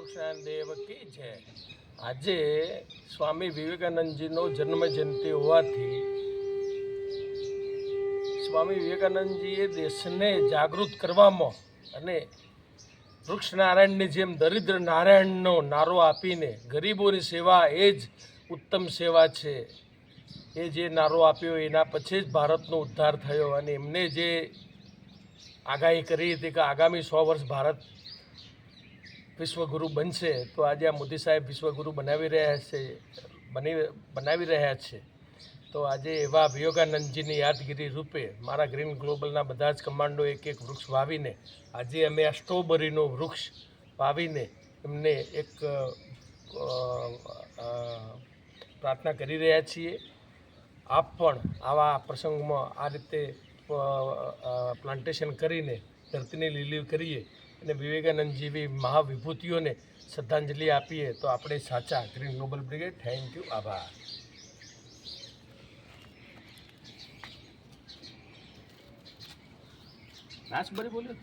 કૃષ્ણ દેવ કી જય। આજે સ્વામી વિવેકાનંદજીનો જન્મજયંતિ હોવાથી સ્વામી વિવેકાનંદજીએ દેશને જાગૃત કરવામાં અને વૃક્ષ નારાયણની જેમ દરિદ્ર નારાયણનો નારો આપીને ગરીબોની સેવા એ જ ઉત્તમ સેવા છે, એ જે નારો આપ્યો એના પછી જ ભારતનો ઉદ્ધાર થયો અને એમને જે આગાહી કરી હતી કે આગામી 100 વર્ષ ભારત વિશ્વગુરુ બનશે, તો આજે આ મોદી સાહેબ વિશ્વગુરુ બનાવી રહ્યા છે। તો આજે એવા વિવેકાનંદજીની યાદગીરી રૂપે મારા ગ્રીન ગ્લોબલના બધા જ કમાન્ડો એક વૃક્ષ વાવીને આજે અમે આ સ્ટ્રોબેરીનો વૃક્ષ વાવીને એમને એક પ્રાર્થના કરી રહ્યા છીએ। આપ પણ આવા પ્રસંગમાં આ રીતે પ્લાન્ટેશન કરીને ધરતીને લીલી કરીએ અને વિવેકાનંદ જેવી મહાવિભૂતિઓને શ્રદ્ધાંજલિ આપીએ તો આપણે સાચા green global brigade. Thank you, આભાર। રાસબરી બોલ્યો।